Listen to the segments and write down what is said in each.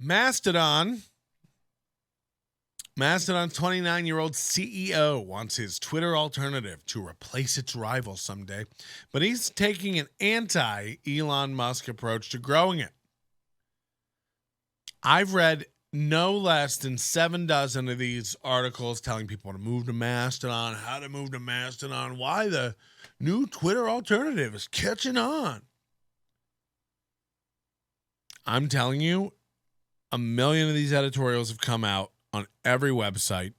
Mastodon's 29-year-old CEO wants his Twitter alternative to replace its rival someday, but he's taking an anti-Elon Musk approach to growing it. I've read no less than 7 dozen of these articles telling people to move to Mastodon, how to move to Mastodon, why the new Twitter alternative is catching on. I'm telling you, a million of these editorials have come out on every website.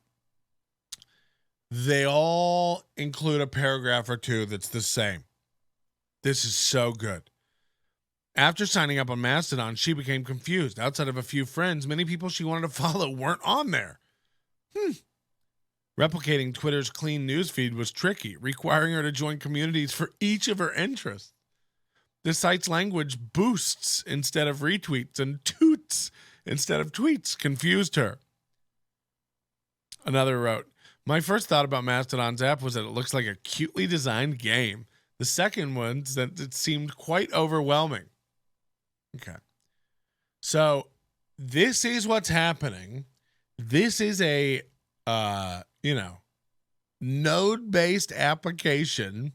They all include a paragraph or two that's the same. This is so good. After signing up on Mastodon, she became confused. Outside of a few friends, many people she wanted to follow weren't on there. Replicating Twitter's clean newsfeed was tricky, requiring her to join communities for each of her interests. The site's language boosts instead of retweets and toots instead of tweets confused her. Another wrote, "My first thought about Mastodon's app was that it looks like a cutely designed game. The second one is that it seemed quite overwhelming." Okay. So this is what's happening. This is a, node-based application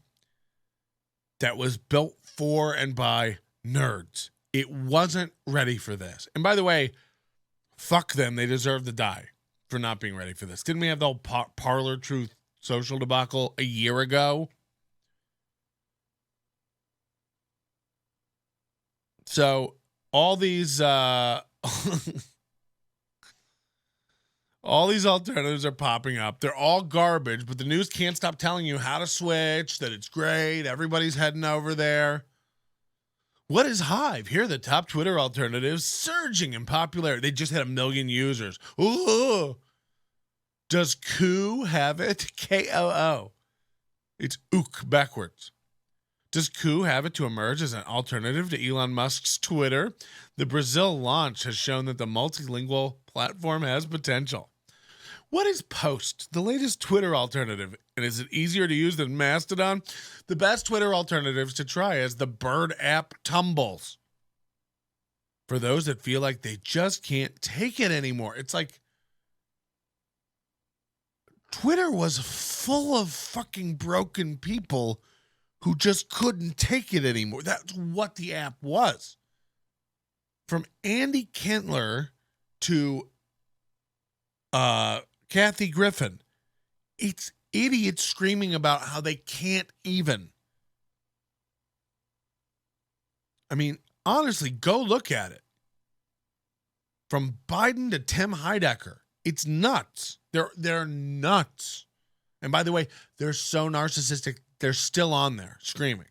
that was built for and by nerds. It wasn't ready for this. And by the way, fuck them. They deserve to die for not being ready for this. Didn't we have the whole Parler Truth social debacle a year ago? So all these all these alternatives are popping up. They're all garbage, but the news can't stop telling you how to switch, that it's great. Everybody's heading over there. What is Hive? Here are the top Twitter alternatives surging in popularity. They just had 1 million users. Ooh. Does Koo have it? K-O-O. It's ook backwards. Does Koo have it to emerge as an alternative to Elon Musk's Twitter? The Brazil launch has shown that the multilingual platform has potential. What is Post, the latest Twitter alternative? And is it easier to use than Mastodon? The best Twitter alternatives to try is the Bird app Tumbles. For those that feel like they just can't take it anymore. It's like Twitter was full of fucking broken people who just couldn't take it anymore. That's what the app was. From Andy Kentler to Kathy Griffin, it's idiots screaming about how they can't even. I mean, honestly, go look at it. From Biden to Tim Heidecker, it's nuts. They're nuts. And by the way, they're so narcissistic, they're still on there screaming.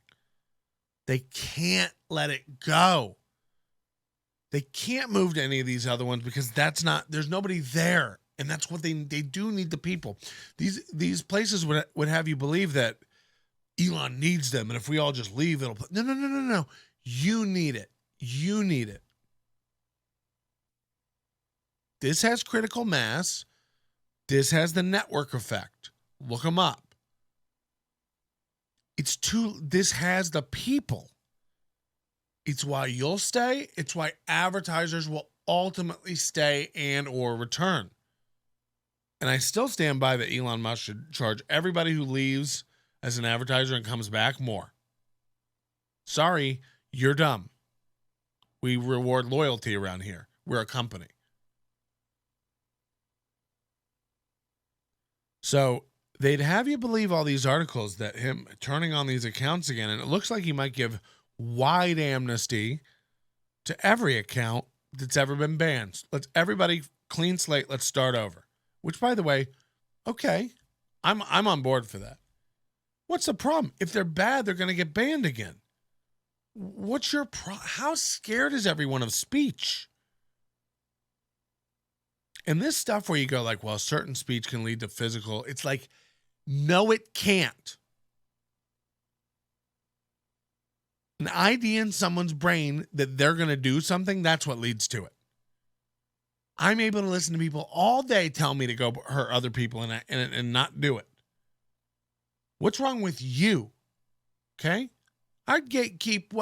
They can't let it go. They can't move to any of these other ones because there's nobody there. And that's what they do need the people. These places would have you believe that Elon needs them. And if we all just leave, it'll, no. You need it. You need it. This has critical mass. This has the network effect. Look them up. This has the people. It's why you'll stay. It's why advertisers will ultimately stay and or return. And I still stand by that Elon Musk should charge everybody who leaves as an advertiser and comes back more. Sorry, you're dumb. We reward loyalty around here. We're a company. So they'd have you believe all these articles that him turning on these accounts again, and it looks like he might give wide amnesty to every account that's ever been banned. Let's everybody clean slate. Let's start over. Which, by the way, okay, I'm on board for that. What's the problem? If they're bad, they're going to get banned again. What's your how scared is everyone of speech? And this stuff where you go like, well, certain speech can lead to physical. It's like, no, it can't. An idea in someone's brain that they're going to do something, that's what leads to it. I'm able to listen to people all day tell me to go hurt other people and not do it. What's wrong with you? Okay? I'd gatekeep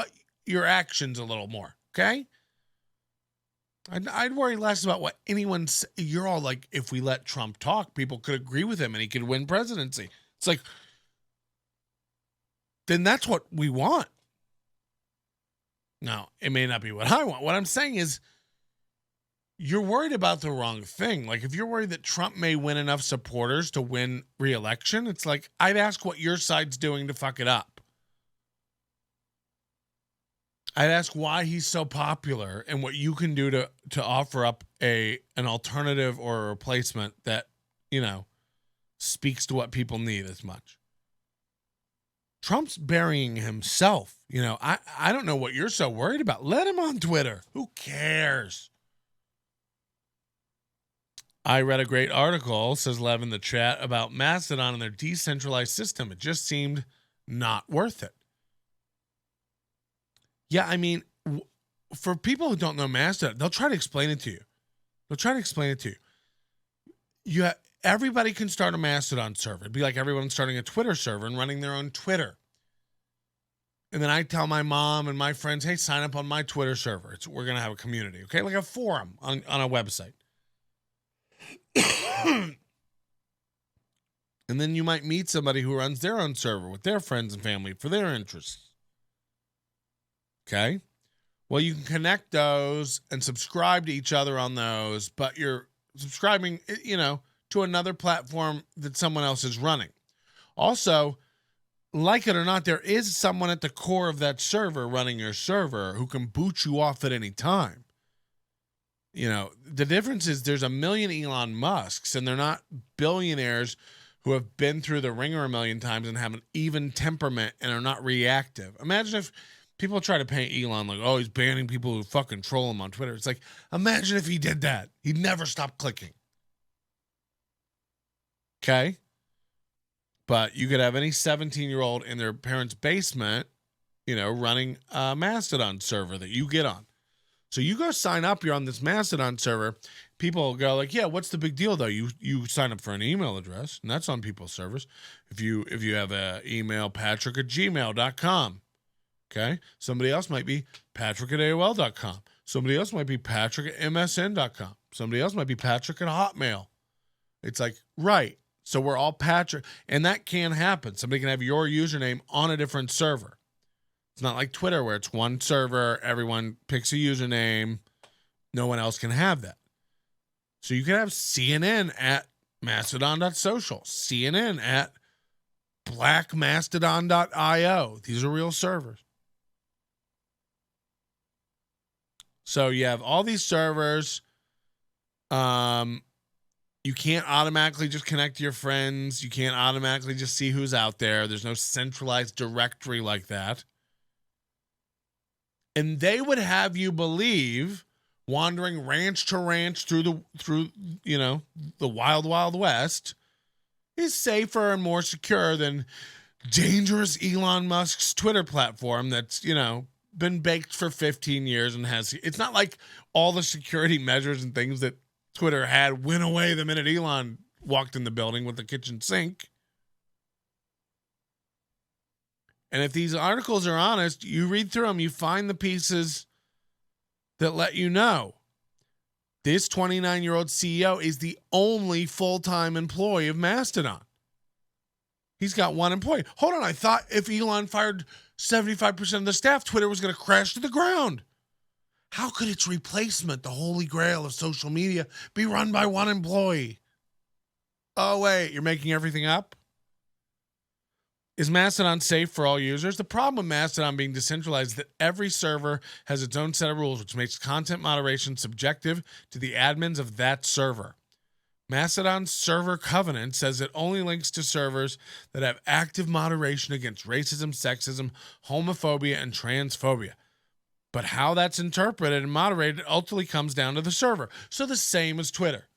your actions a little more. Okay? I'd worry less about what anyone's. You're all like, if we let Trump talk, people could agree with him and he could win presidency. It's like, then that's what we want. Now, it may not be what I want. What I'm saying is, you're worried about the wrong thing. Like, if you're worried that Trump may win enough supporters to win re-election, it's like, I'd ask what your side's doing to fuck it up. I'd ask why he's so popular and what you can do to offer up an alternative or a replacement that, speaks to what people need as much. Trump's burying himself. I don't know what you're so worried about. Let him on Twitter. Who cares? I read a great article, says Lev in the chat, about Mastodon and their decentralized system. It just seemed not worth it. Yeah, I mean, for people who don't know Mastodon, they'll try to explain it to you. Everybody can start a Mastodon server. It'd be like everyone starting a Twitter server and running their own Twitter. And then I tell my mom and my friends, hey, sign up on my Twitter server. We're going to have a community, okay? Like a forum on a website. And then you might meet somebody who runs their own server with their friends and family for their interests. Okay? Well, you can connect those and subscribe to each other on those, but you're subscribing, to another platform that someone else is running. Also, like it or not, there is someone at the core of that server running your server who can boot you off at any time. The difference is there's a million Elon Musks, and they're not billionaires who have been through the ringer a million times and have an even temperament and are not reactive. Imagine if people try to paint Elon like, oh, he's banning people who fucking troll him on Twitter. It's like, imagine if he did that. He'd never stop clicking. Okay? But you could have any 17-year-old in their parents' basement, running a Mastodon server that you get on. So you go sign up, you're on this Mastodon server. People go like, yeah, what's the big deal though? You sign up for an email address, and that's on people's servers. If you have an email, patrick@gmail.com. Okay? Somebody else might be patrick@AOL.com. Somebody else might be patrick@MSN.com. Somebody else might be patrick@Hotmail. It's like, right. So we're all Patrick, and that can happen. Somebody can have your username on a different server. It's not like Twitter where it's one server, everyone picks a username. No one else can have that. So you can have CNN at mastodon.social, CNN at blackmastodon.io. These are real servers. So you have all these servers. You can't automatically just connect to your friends. You can't automatically just see who's out there. There's no centralized directory like that. And they would have you believe, wandering ranch to ranch through the wild, wild west is safer and more secure than dangerous Elon Musk's Twitter platform that's, been baked for 15 years and it's not like all the security measures and things that Twitter had went away the minute Elon walked in the building with the kitchen sink. And if these articles are honest, you read through them, you find the pieces that let you know this 29-year-old CEO is the only full-time employee of Mastodon. He's got one employee. Hold on, I thought if Elon fired 75% of the staff, Twitter was going to crash to the ground. How could its replacement, the holy grail of social media, be run by one employee? Oh, wait, you're making everything up? Is Mastodon safe for all users? The problem with Mastodon being decentralized is that every server has its own set of rules, which makes content moderation subjective to the admins of that server. Mastodon's server covenant says it only links to servers that have active moderation against racism, sexism, homophobia, and transphobia. But how that's interpreted and moderated ultimately comes down to the server. So the same as Twitter.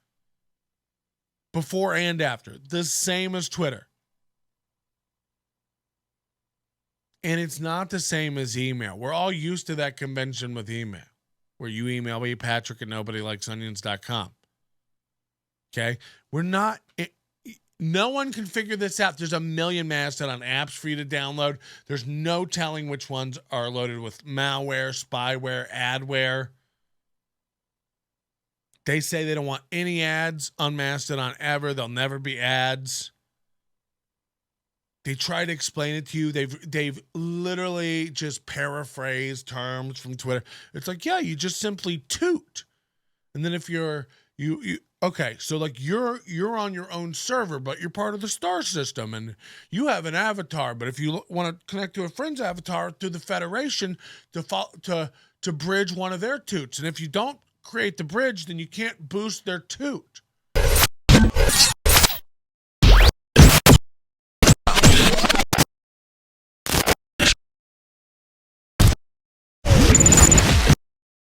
Before and after. The same as Twitter. And it's not the same as email. We're all used to that convention with email, where you email me, Patrick at nobodylikesonions.com. Okay? We're not, no one can figure this out. There's a million Mastodon apps for you to download. There's no telling which ones are loaded with malware, spyware, adware. They say they don't want any ads on Mastodon ever. There'll never be ads. They try to explain it to you. They've literally just paraphrased terms from Twitter. It's like, yeah, you just simply toot. And then if you're okay, so like you're on your own server, but you're part of the star system and you have an avatar. But if you want to connect to a friend's avatar through the Federation to bridge one of their toots, and if you don't create the bridge, then you can't boost their toot.